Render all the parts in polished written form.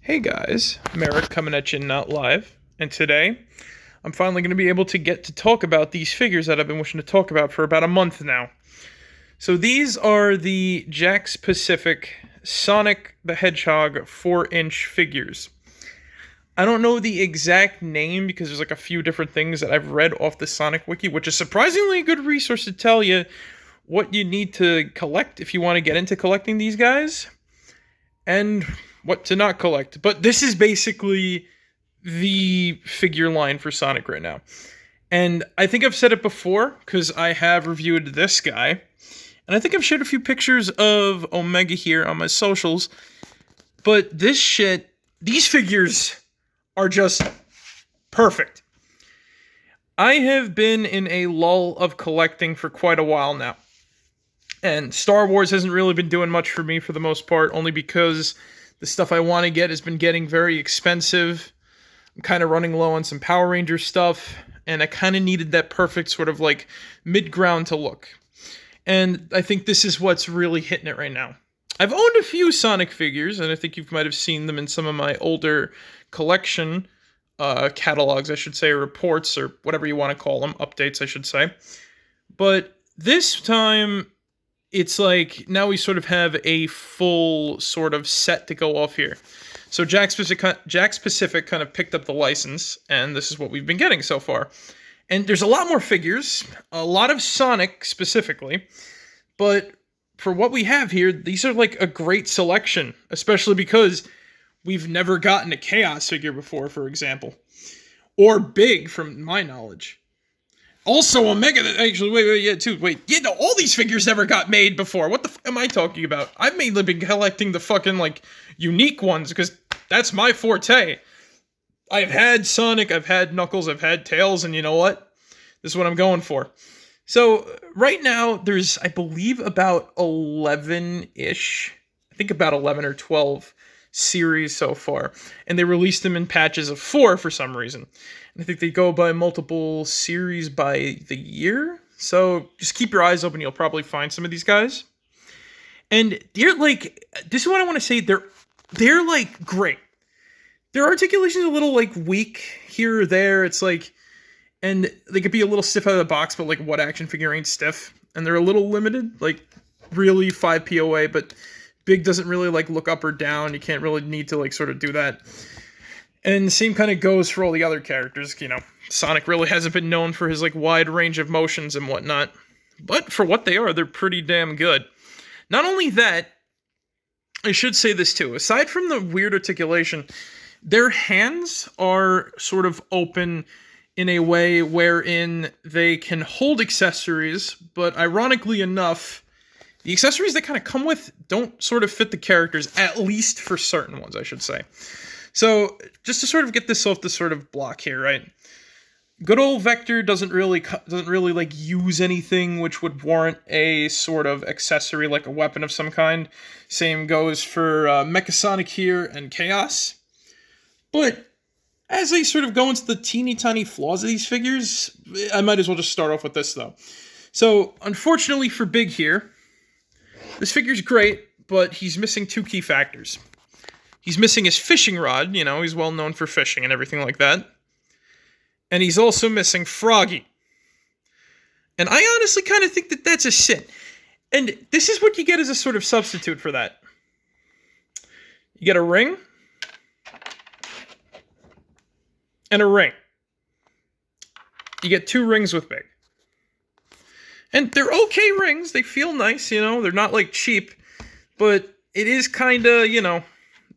Hey guys, Merrick coming at you not live, and today I'm finally going to be able to get to talk about these figures that I've been wishing to talk about for about a month now. So these are the Jakks Pacific Sonic the Hedgehog 4-inch figures. I don't know the exact name because there's like a few different things that I've read off the Sonic Wiki, which is surprisingly a good resource to tell you what you need to collect if you want to get into collecting these guys, and what to not collect. But this is basically the figure line for Sonic right now. And I think I've said it before, because I have reviewed this guy. And I think I've shared a few pictures of Omega here on my socials. But these figures are just perfect. I have been in a lull of collecting for quite a while now. And Star Wars hasn't really been doing much for me for the most part, only because the stuff I want to get has been getting very expensive. I'm kind of running low on some Power Ranger stuff, and I kind of needed that perfect sort of like mid-ground to look. And I think this is what's really hitting it right now. I've owned a few Sonic figures, and I think you might have seen them in some of my older collection catalogs, I should say, or reports, or whatever you want to call them, updates, I should say. But this time, it's like, now we sort of have a full sort of set to go off here. So Jakks Pacific kind of picked up the license, and this is what we've been getting so far. And there's a lot more figures, a lot of Sonic specifically, but for what we have here, these are like a great selection, especially because we've never gotten a Chaos figure before, for example. Or Big, from my knowledge. Also, Omega, no, all these figures never got made before. What the f am I talking about? I've mainly been collecting the fucking, like, unique ones, because that's my forte. I've had Sonic, I've had Knuckles, I've had Tails, and you know what? This is what I'm going for. So, right now, there's, I believe, about 11-ish, I think about 11 or 12 series so far. And they released them in patches of 4 for some reason. I think they go by multiple series by the year. So just keep your eyes open. You'll probably find some of these guys. And they're like, this is what I want to say. They're like great. Their articulation's a little like weak here or there. It's like, and they could be a little stiff out of the box, but like what action figure ain't stiff? And they're a little limited, like really 5 POA, but Big doesn't really like look up or down. You can't really need to like sort of do that. And the same kind of goes for all the other characters. You know, Sonic really hasn't been known for his like wide range of motions and whatnot. But for what they are, they're pretty damn good. Not only that, I should say this too. Aside from the weird articulation, their hands are sort of open in a way wherein they can hold accessories, but ironically enough, the accessories that kind of come with don't sort of fit the characters, at least for certain ones, I should say. So, just to sort of get this off the sort of block here, right? Good old Vector doesn't really like use anything which would warrant a sort of accessory like a weapon of some kind. Same goes for Mechasonic here and Chaos. But as I sort of go into the teeny tiny flaws of these figures, I might as well just start off with this though. So, unfortunately for Big here, this figure's great, but he's missing 2 key factors. He's missing his fishing rod, you know, he's well known for fishing and everything like that. And he's also missing Froggy. And I honestly kind of think that that's a sin. And this is what you get as a sort of substitute for that. You get a ring. And a ring. You get 2 rings with Big. And they're okay rings, they feel nice, you know, they're not like cheap. But it is kind of, you know,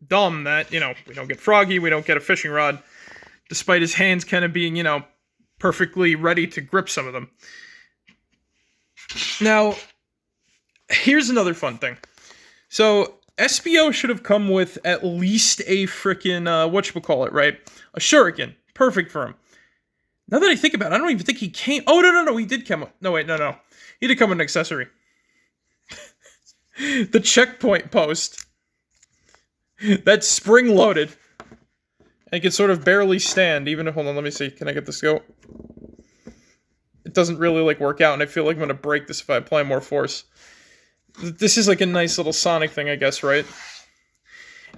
dumb that, you know, we don't get Froggy, we don't get a fishing rod, despite his hands kind of being, you know, perfectly ready to grip some of them. Now, here's another fun thing. So, SBO should have come with at least a frickin', whatchamacallit, right? A shuriken. Perfect for him. Now that I think about it, I don't even think he came... Oh, no, he did come... No, wait, no. He did come with an accessory. The checkpoint post. That's spring-loaded. And can sort of barely stand, even if... Hold on, let me see. Can I get this go? It doesn't really, like, work out, and I feel like I'm going to break this if I apply more force. This is, like, a nice little Sonic thing, I guess, right?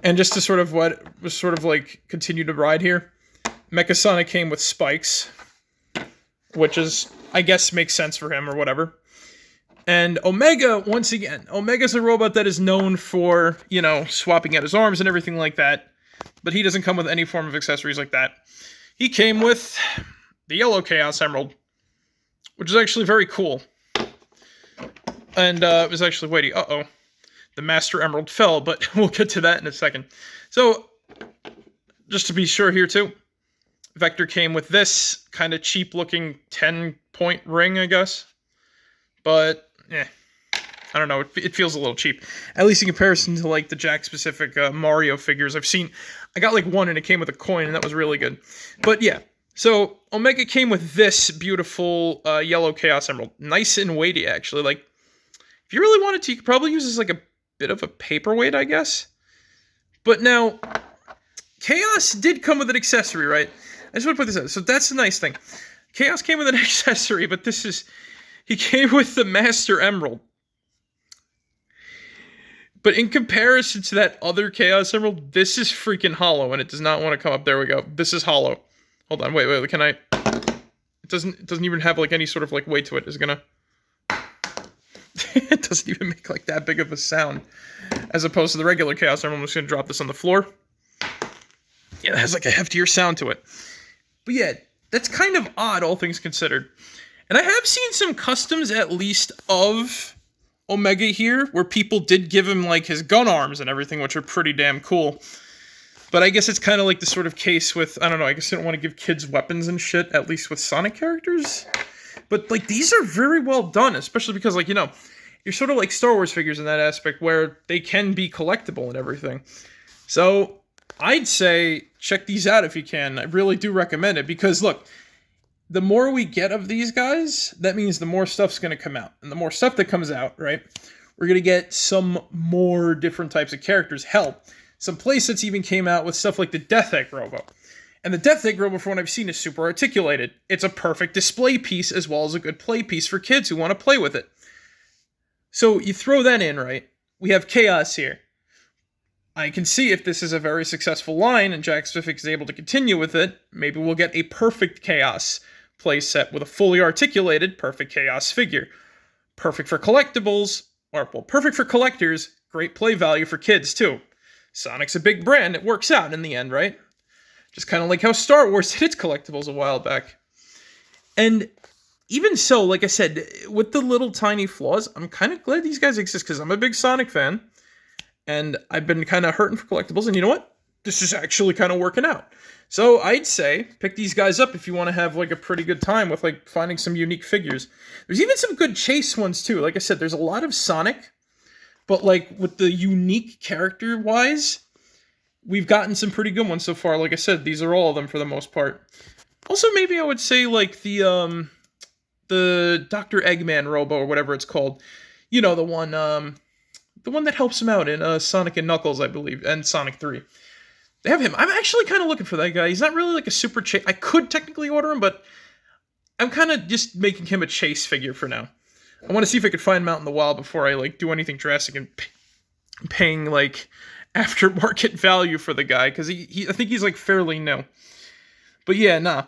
And just to sort of what was sort of like continue to ride here, Mecha Sonic came with spikes, which is, I guess, makes sense for him or whatever. And Omega, once again, Omega's a robot that is known for, you know, swapping out his arms and everything like that. But he doesn't come with any form of accessories like that. He came with the yellow Chaos Emerald, which is actually very cool. And it was actually weighty. Uh-oh. The Master Emerald fell, but we'll get to that in a second. So, just to be sure here too, Vector came with this kind of cheap-looking 10-point ring, I guess. But, I don't know, it feels a little cheap. At least in comparison to, like, the Jakks Pacific Mario figures I've seen. I got, like, one and it came with a coin, and that was really good. But, yeah. So, Omega came with this beautiful yellow Chaos Emerald. Nice and weighty, actually. Like, if you really wanted to, you could probably use this like a bit of a paperweight, I guess. But now, Chaos did come with an accessory, right? I just want to put this out. So that's the nice thing. Chaos came with an accessory, but this is... He came with the Master Emerald. But in comparison to that other Chaos Emerald, this is freaking hollow, and it does not want to come up. There we go. This is hollow. Hold on, wait, can I... It doesn't even have, like, any sort of, like, weight to it. It's gonna... It doesn't even make, like, that big of a sound. As opposed to the regular Chaos Emerald. I'm just gonna drop this on the floor. Yeah, it has, like, a heftier sound to it. But yeah, that's kind of odd, all things considered. And I have seen some customs, at least, of Omega here, where people did give him, like, his gun arms and everything, which are pretty damn cool. But I guess it's kind of like the sort of case with, I don't know, I guess I don't want to give kids weapons and shit, at least with Sonic characters. But, like, these are very well done, especially because, like, you know, you're sort of like Star Wars figures in that aspect, where they can be collectible and everything. So, I'd say check these out if you can. I really do recommend it, because, look, the more we get of these guys, that means the more stuff's going to come out. And the more stuff that comes out, right, we're going to get some more different types of characters. Hell, some playsets even came out with stuff like the Death Egg Robo. And the Death Egg Robo, from what I've seen, is super articulated. It's a perfect display piece as well as a good play piece for kids who want to play with it. So you throw that in, right? We have Chaos here. I can see if this is a very successful line and Jakks Pacific is able to continue with it, maybe we'll get a perfect Chaos playset with a fully articulated perfect Chaos figure. Perfect for collectibles, or, well, perfect for collectors, great play value for kids, too. Sonic's a big brand, it works out in the end, right? Just kind of like how Star Wars did its collectibles a while back. And even so, like I said, with the little tiny flaws, I'm kind of glad these guys exist, because I'm a big Sonic fan, and I've been kind of hurting for collectibles, and you know what? This is actually kind of working out. So I'd say pick these guys up if you want to have like a pretty good time with like finding some unique figures. There's even some good chase ones too. Like I said, there's a lot of Sonic, but like with the unique character wise, we've gotten some pretty good ones so far. Like I said, these are all of them for the most part. Also, maybe I would say like the Dr. Eggman Robo or whatever it's called. You know, the one that helps him out in Sonic and Knuckles, I believe, and Sonic 3. They have him. I'm actually kind of looking for that guy. He's not really like a super chase. I could technically order him, but I'm kind of just making him a chase figure for now. I want to see if I could find him out in the wild before I like do anything drastic and paying like aftermarket value for the guy, because I think he's like fairly new. But yeah, nah.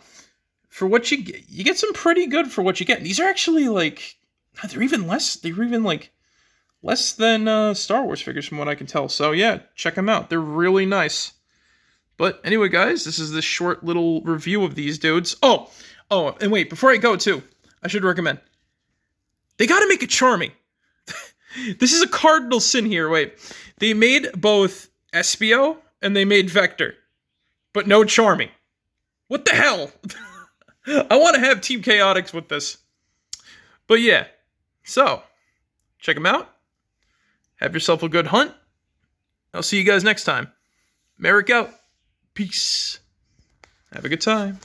For what you get some pretty good for what you get. These are actually like they're even less. They're even like less than Star Wars figures from what I can tell. So yeah, check them out. They're really nice. But anyway, guys, this is this short little review of these dudes. Oh, and wait, before I go, too, I should recommend. They gotta make it Charmy. This is a cardinal sin here, wait. They made both Espio and they made Vector, but no Charmy. What the hell? I want to have Team Chaotix with this. But yeah, so, check them out. Have yourself a good hunt. I'll see you guys next time. Merrick out. Peace. Have a good time.